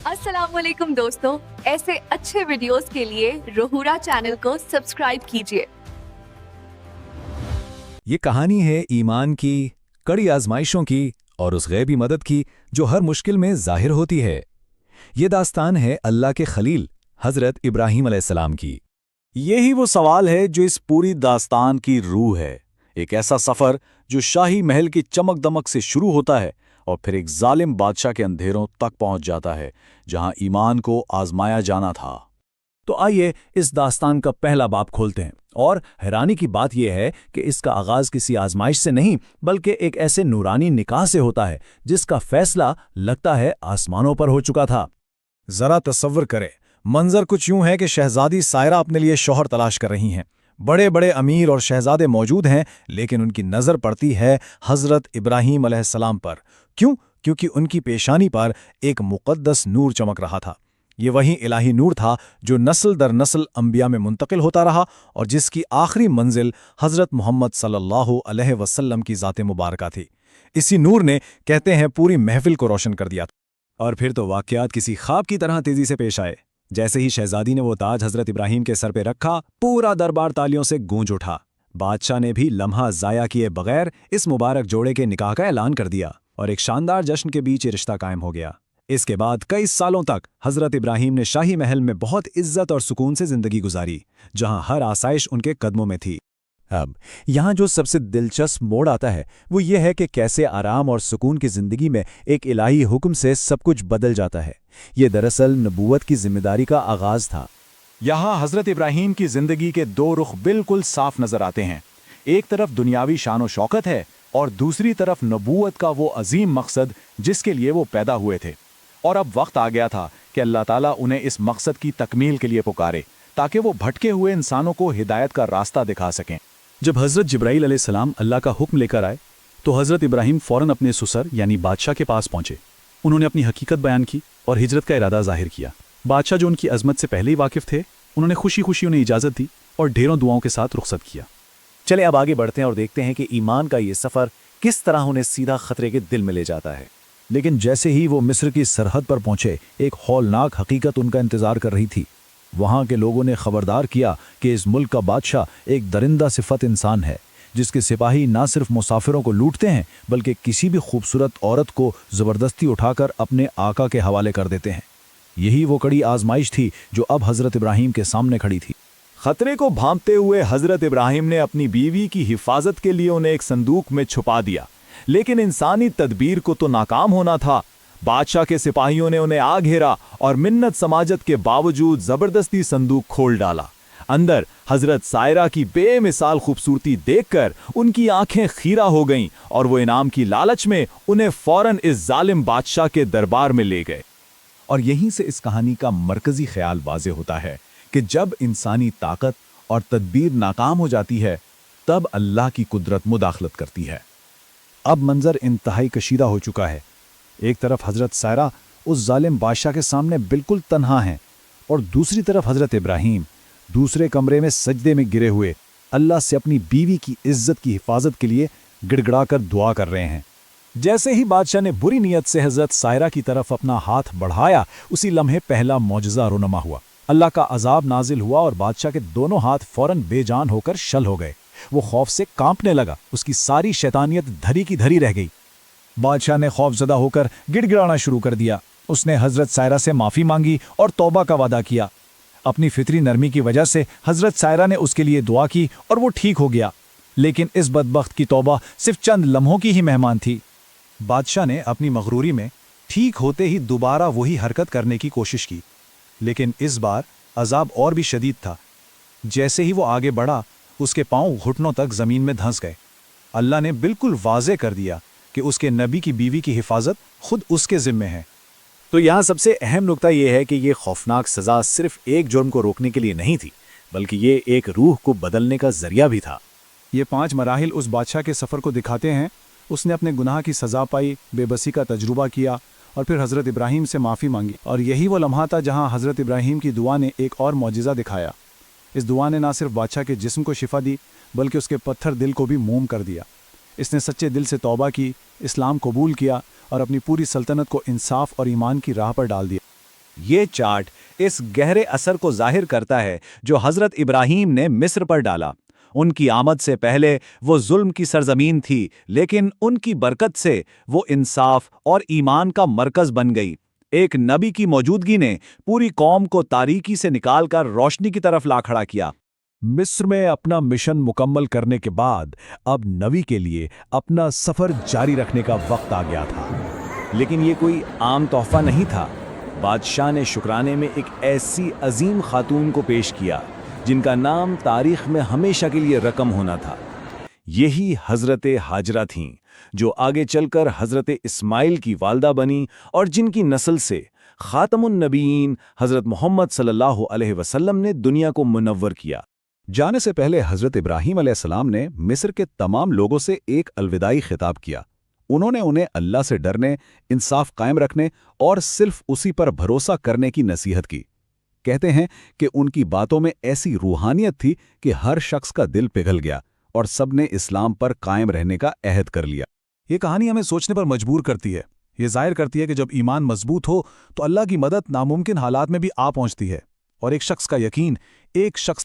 अस्सलाम वालेकुम दोस्तों, ऐसे अच्छे वीडियोस के लिए रोहुरा चैनल को सब्सक्राइब कीजिए। ये कहानी है ईमान की, कड़ी आजमाइशों की और उस गैबी मदद की जो हर मुश्किल में जाहिर होती है। ये दास्तान है अल्लाह के खलील हज़रत इब्राहीम अलैहिस्सलाम की। यही वो सवाल है जो इस पूरी दास्तान की रूह है। एक ऐसा सफर जो शाही महल की चमक दमक से शुरू होता है और फिर एक जालिम बादशाह के अंधेरों तक पहुंच जाता है जहां ईमान को आजमाया जाना था। तो आइए इस दास्तान का पहला बाब खोलते हैं। और हैरानी की बात यह है कि इसका आगाज किसी आजमाइश से नहीं बल्कि एक ऐसे नूरानी निकाह से होता है जिसका फैसला लगता है आसमानों पर हो चुका था। जरा तसव्वुर करें, मंजर कुछ यूं है कि शहजादी सायरा अपने लिए शौहर तलाश कर रही हैं। बड़े बड़े अमीर और शहजादे मौजूद हैं, लेकिन उनकी नज़र पड़ती है हज़रत इब्राहीम अलैहिस्सलाम पर। क्यों? क्योंकि उनकी पेशानी पर एक मुक़द्दस नूर चमक रहा था। ये वही इलाही नूर था जो नस्ल दर नस्ल अंबिया में मुंतकिल होता रहा और जिसकी आखिरी मंजिल हज़रत मोहम्मद सल्लल्लाहु अलैहि वसल्लम की ज़ात मुबारका थी। इसी नूर ने, कहते हैं, पूरी महफिल को रोशन कर दिया। और फिर तो वाक़यात किसी ख्वाब की तरह तेजी से पेश आए। जैसे ही शहजादी ने वो ताज हज़रत इब्राहीम के सर पे रखा, पूरा दरबार तालियों से गूंज उठा। बादशाह ने भी लम्हा ज़ाया किए बगैर इस मुबारक जोड़े के निकाह का ऐलान कर दिया और एक शानदार जश्न के बीच ये रिश्ता कायम हो गया। इसके बाद कई सालों तक हज़रत इब्राहीम ने शाही महल में बहुत इज्जत और सुकून से ज़िंदगी गुजारी, जहां हर आसाइश उनके कदमों में थी। अब यहाँ जो सबसे दिलचस्प मोड़ आता है वो ये है कि कैसे आराम और सुकून की ज़िंदगी में एक इलाही हुक्म से सब कुछ बदल जाता है। ये दरअसल नबूवत की जिम्मेदारी का आगाज़ था। यहाँ हज़रत इब्राहीम की ज़िंदगी के दो रुख बिल्कुल साफ नज़र आते हैं। एक तरफ दुनियावी शान व शौकत है और दूसरी तरफ नबूवत का वो अजीम मकसद जिसके लिए वो पैदा हुए थे। और अब वक्त आ गया था कि अल्लाह ताला उन्हें इस मकसद की तकमील के लिए पुकारे ताकि वो भटके हुए इंसानों को हिदायत का रास्ता दिखा सकें। जब हज़रत जिब्राईल अलैहिस्सलाम अल्लाह का हुक्म लेकर आए तो हज़रत इब्राहीम फ़ौरन अपने सुसर यानी बादशाह के पास पहुंचे। उन्होंने अपनी हकीकत बयान की और हिजरत का इरादा जाहिर किया। बादशाह जो उनकी अजमत से पहले ही वाकिफ़ थे, उन्होंने खुशी खुशी उन्हें इजाज़त दी और ढेरों दुआओं के साथ रुखसत किया। चले अब आगे बढ़ते हैं और देखते हैं कि ईमान का ये सफ़र किस तरह उन्हें सीधा खतरे के दिल में ले जाता है। लेकिन जैसे ही वो मिस्र की सरहद पर पहुंचे, एक हौलनाक हकीकत उनका इंतजार कर रही थी। वहां के लोगों ने खबरदार किया कि इस मुल्क का बादशाह एक दरिंदा सिफत इंसान है, जिसके सिपाही ना सिर्फ मुसाफिरों को लूटते हैं बल्कि किसी भी खूबसूरत औरत को ज़बरदस्ती उठाकर अपने आका के हवाले कर देते हैं। यही वो कड़ी आजमाइश थी जो अब हज़रत इब्राहीम के सामने खड़ी थी। खतरे को भांपते हुए हज़रत इब्राहीम ने अपनी बीवी की हिफाजत के लिए उन्हें एक संदूक में छुपा दिया, लेकिन इंसानी तदबीर को तो नाकाम होना था। बादशाह के सिपाहियों ने उन्हें आ घेरा और मिन्नत समाजत के बावजूद जबरदस्ती संदूक खोल डाला। अंदर हजरत सायरा की बेमिसाल खूबसूरती देखकर उनकी आंखें खीरा हो गईं और वो इनाम की लालच में उन्हें फौरन इस जालिम बादशाह के दरबार में ले गए। और यहीं से इस कहानी का मरकजी ख्याल वाज़े होता है कि जब इंसानी ताकत और तदबीर नाकाम हो जाती है तब अल्लाह की कुदरत मुदाखलत करती है। अब मंजर इंतहाई कशीदा हो चुका है। एक तरफ हज़रत सायरा उस जालिम बादशाह के सामने बिल्कुल तन्हा हैं और दूसरी तरफ हज़रत इब्राहीम दूसरे कमरे में सजदे में गिरे हुए अल्लाह से अपनी बीवी की इज्जत की हिफाजत के लिए गिड़गिड़ा कर दुआ कर रहे हैं। जैसे ही बादशाह ने बुरी नीयत से हज़रत सायरा की तरफ अपना हाथ बढ़ाया, उसी लम्हे पहला मौजज़ा रुनमा हुआ। अल्लाह का अजाब नाजिल हुआ और बादशाह के दोनों हाथ फौरन बेजान होकर शल हो गए। वो खौफ से कांपने लगा, उसकी सारी शैतानियत धरी की धरी रह गई। बादशाह ने खौफजदा होकर गिड़गिड़ाना शुरू कर दिया। उसने हज़रत सायरा से माफ़ी मांगी और तौबा का वादा किया। अपनी फितरी नरमी की वजह से हज़रत सायरा ने उसके लिए दुआ की और वो ठीक हो गया। लेकिन इस बदबख्त की तौबा सिर्फ चंद लम्हों की ही मेहमान थी। बादशाह ने अपनी मगरूरी में ठीक होते ही दोबारा वही हरकत करने की कोशिश की, लेकिन इस बार अजाब और भी शदीद था। जैसे ही वो आगे बढ़ा, उसके पांव घुटनों तक ज़मीन में धंस गए। अल्लाह ने बिल्कुल वाज़े कर दिया कि उसके नबी की बीवी की हिफाजत खुद उसके ज़िम्मे है। तो यहाँ सबसे अहम नुक्ता यह है कि ये खौफनाक सज़ा सिर्फ एक जुर्म को रोकने के लिए नहीं थी, बल्कि ये एक रूह को बदलने का ज़रिया भी था। ये 5 मराहिल उस बादशाह के सफ़र को दिखाते हैं। उसने अपने गुनाह की सज़ा पाई, बेबसी का तजुर्बा किया और फिर हज़रत इब्राहीम से माफ़ी मांगी। और यही वो लम्हा था जहाँ हज़रत इब्राहीम की दुआ ने एक और मौजिज़ा दिखाया। इस दुआ ने ना सिर्फ बादशाह के जिस्म को शिफा दी बल्कि उसके पत्थर दिल को भी मोम कर दिया। इसने सच्चे दिल से तौबा की, इस्लाम कबूल किया और अपनी पूरी सल्तनत को इंसाफ और ईमान की राह पर डाल दिया। یہ چارٹ اس گہرے اثر کو ظاہر کرتا ہے جو حضرت ابراہیم نے مصر پر ڈالا۔ ان کی آمد سے پہلے وہ ظلم کی سرزمین تھی، لیکن ان کی برکت سے وہ انصاف اور ایمان کا مرکز بن گئی۔ ایک نبی کی موجودگی نے پوری قوم کو تاریکی سے نکال کر روشنی کی طرف لا کھڑا کیا۔ مصر میں اپنا مشن مکمل کرنے کے بعد اب نبی کے لیے اپنا سفر جاری رکھنے کا وقت آ گیا تھا۔ لیکن یہ کوئی عام تحفہ نہیں تھا۔ بادشاہ نے شکرانے میں ایک ایسی عظیم خاتون کو پیش کیا جن کا نام تاریخ میں ہمیشہ کے لیے رقم ہونا تھا۔ یہی حضرت ہاجرہ تھیں، جو آگے چل کر حضرت اسماعیل کی والدہ بنی اور جن کی نسل سے خاتم النبیین حضرت محمد صلی اللہ علیہ وسلم نے دنیا کو منور کیا۔ جانے سے پہلے حضرت ابراہیم علیہ السلام نے مصر کے تمام لوگوں سے ایک الوداعی خطاب کیا۔ انہوں نے انہیں اللہ سے ڈرنے، انصاف قائم رکھنے اور صرف اسی پر بھروسہ کرنے کی نصیحت کی۔ کہتے ہیں کہ ان کی باتوں میں ایسی روحانیت تھی کہ ہر شخص کا دل پگھل گیا اور سب نے اسلام پر قائم رہنے کا عہد کر لیا۔ یہ کہانی ہمیں سوچنے پر مجبور کرتی ہے۔ یہ ظاہر کرتی ہے کہ جب ایمان مضبوط ہو تو اللہ کی مدد ناممکن حالات میں بھی آ پہنچتی ہے، اور ایک شخص کا یقین ایک شخص